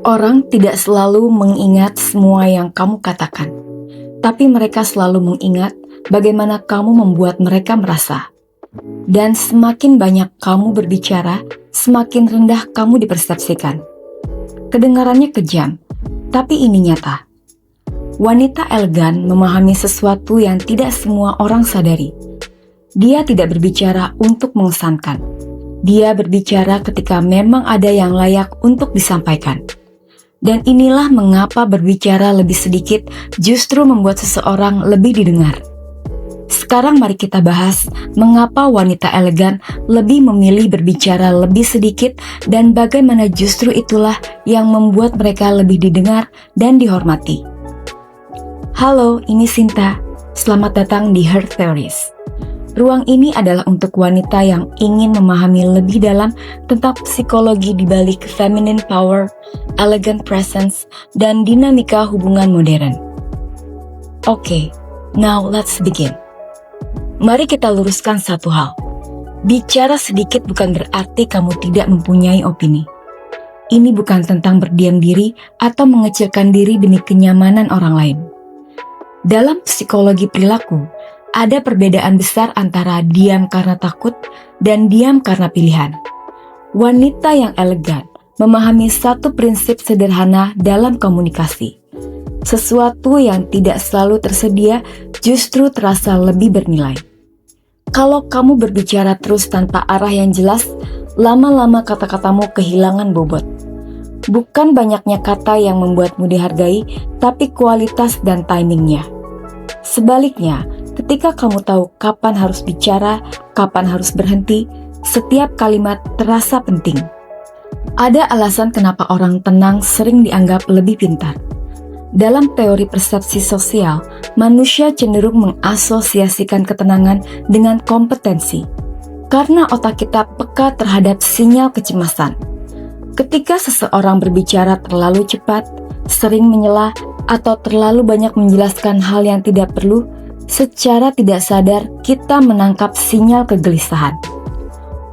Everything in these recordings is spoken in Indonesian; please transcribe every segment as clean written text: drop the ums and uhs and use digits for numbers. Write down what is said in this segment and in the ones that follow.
Orang tidak selalu mengingat semua yang kamu katakan, tapi mereka selalu mengingat bagaimana kamu membuat mereka merasa. Dan semakin banyak kamu berbicara, semakin rendah kamu dipersepsikan. Kedengarannya kejam, tapi ini nyata. Wanita elegan memahami sesuatu yang tidak semua orang sadari. Dia tidak berbicara untuk mengesankan. Dia berbicara ketika memang ada yang layak untuk disampaikan. Dan inilah mengapa berbicara lebih sedikit justru membuat seseorang lebih didengar. Sekarang mari kita bahas mengapa wanita elegan lebih memilih berbicara lebih sedikit dan bagaimana justru itulah yang membuat mereka lebih didengar dan dihormati. Halo, ini Sinta. Selamat datang di Her Theories. Ruang ini adalah untuk wanita yang ingin memahami lebih dalam tentang psikologi di balik feminine power, elegant presence, dan dinamika hubungan modern. Oke, now let's begin. Mari kita luruskan satu hal. Bicara sedikit bukan berarti kamu tidak mempunyai opini. Ini bukan tentang berdiam diri atau mengecilkan diri demi kenyamanan orang lain. Dalam psikologi perilaku, ada perbedaan besar antara diam karena takut dan diam karena pilihan. Wanita yang elegan memahami satu prinsip sederhana dalam komunikasi. Sesuatu yang tidak selalu tersedia justru terasa lebih bernilai. Kalau kamu berbicara terus tanpa arah yang jelas, lama-lama kata-katamu kehilangan bobot. Bukan banyaknya kata yang membuatmu dihargai, tapi kualitas dan timingnya. Sebaliknya, ketika kamu tahu kapan harus bicara, kapan harus berhenti, setiap kalimat terasa penting. Ada alasan kenapa orang tenang sering dianggap lebih pintar. Dalam teori persepsi sosial, manusia cenderung mengasosiasikan ketenangan dengan kompetensi. Karena otak kita peka terhadap sinyal kecemasan. Ketika seseorang berbicara terlalu cepat, sering menyela, atau terlalu banyak menjelaskan hal yang tidak perlu, secara tidak sadar kita menangkap sinyal kegelisahan.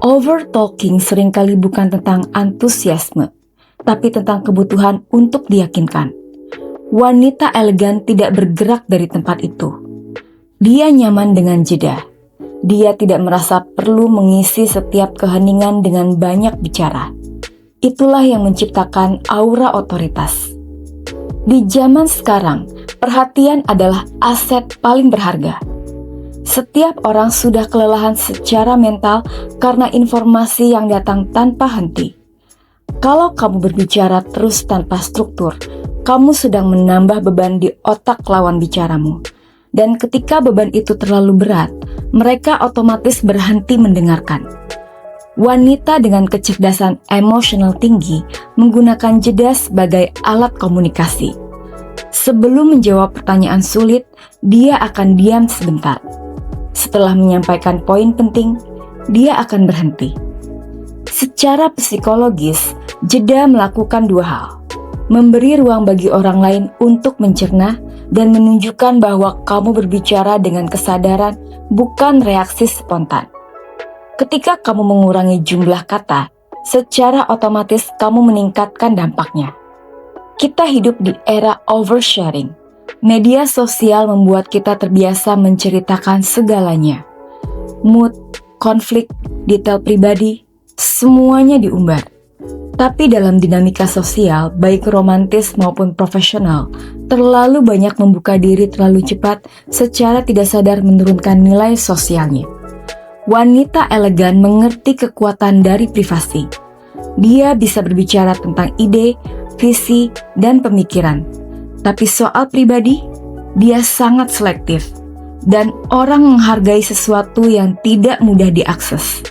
Over-talking seringkali bukan tentang antusiasme, tapi tentang kebutuhan untuk diyakinkan. Wanita elegan tidak bergerak dari tempat itu. Dia nyaman dengan jeda. Dia tidak merasa perlu mengisi setiap keheningan dengan banyak bicara. Itulah yang menciptakan aura otoritas. Di zaman sekarang, perhatian adalah aset paling berharga. Setiap orang sudah kelelahan secara mental karena informasi yang datang tanpa henti. Kalau kamu berbicara terus tanpa struktur, kamu sedang menambah beban di otak lawan bicaramu. Dan ketika beban itu terlalu berat, mereka otomatis berhenti mendengarkan. Wanita dengan kecerdasan emosional tinggi menggunakan jeda sebagai alat komunikasi. Sebelum menjawab pertanyaan sulit, dia akan diam sebentar. Setelah menyampaikan poin penting, dia akan berhenti. Secara psikologis, jeda melakukan dua hal. Memberi ruang bagi orang lain untuk mencerna dan menunjukkan bahwa kamu berbicara dengan kesadaran, bukan reaksi spontan. Ketika kamu mengurangi jumlah kata, secara otomatis kamu meningkatkan dampaknya. Kita hidup di era oversharing. Media sosial membuat kita terbiasa menceritakan segalanya. Mood, konflik, detail pribadi, semuanya diumbar. Tapi dalam dinamika sosial, baik romantis maupun profesional, terlalu banyak membuka diri terlalu cepat secara tidak sadar menurunkan nilai sosialnya. Wanita elegan mengerti kekuatan dari privasi. Dia bisa berbicara tentang ide, visi, dan pemikiran. Tapi soal pribadi, dia sangat selektif. Dan orang menghargai sesuatu yang tidak mudah diakses.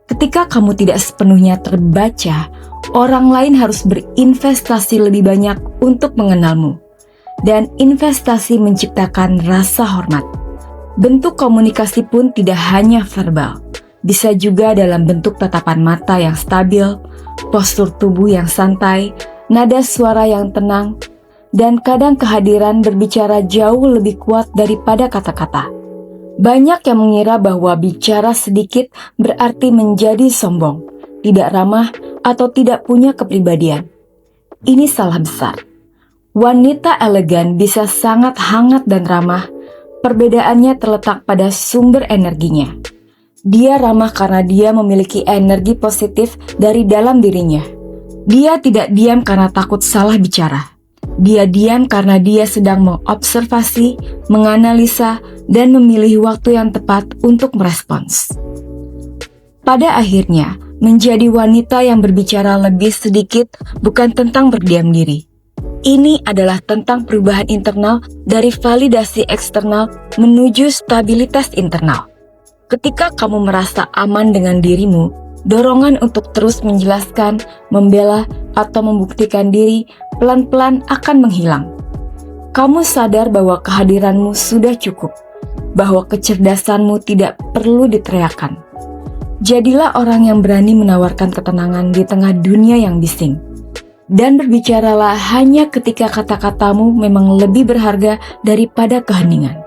Ketika kamu tidak sepenuhnya terbaca, orang lain harus berinvestasi lebih banyak untuk mengenalmu. Dan investasi menciptakan rasa hormat. Bentuk komunikasi pun tidak hanya verbal, bisa juga dalam bentuk tatapan mata yang stabil, postur tubuh yang santai, nada suara yang tenang, dan kadang kehadiran berbicara jauh lebih kuat daripada kata-kata. Banyak yang mengira bahwa bicara sedikit berarti menjadi sombong, tidak ramah, atau tidak punya kepribadian. Ini salah besar. Wanita elegan bisa sangat hangat dan ramah. Perbedaannya terletak pada sumber energinya. Dia ramah karena dia memiliki energi positif dari dalam dirinya. Dia tidak diam karena takut salah bicara. Dia diam karena dia sedang mengobservasi, menganalisa, dan memilih waktu yang tepat untuk merespons. Pada akhirnya, menjadi wanita yang berbicara lebih sedikit bukan tentang berdiam diri. Ini adalah tentang perubahan internal dari validasi eksternal menuju stabilitas internal. Ketika kamu merasa aman dengan dirimu, dorongan untuk terus menjelaskan, membela, atau membuktikan diri pelan-pelan akan menghilang. Kamu sadar bahwa kehadiranmu sudah cukup, bahwa kecerdasanmu tidak perlu diteriakkan. Jadilah orang yang berani menawarkan ketenangan di tengah dunia yang bising. Dan berbicaralah hanya ketika kata-katamu memang lebih berharga daripada keheningan.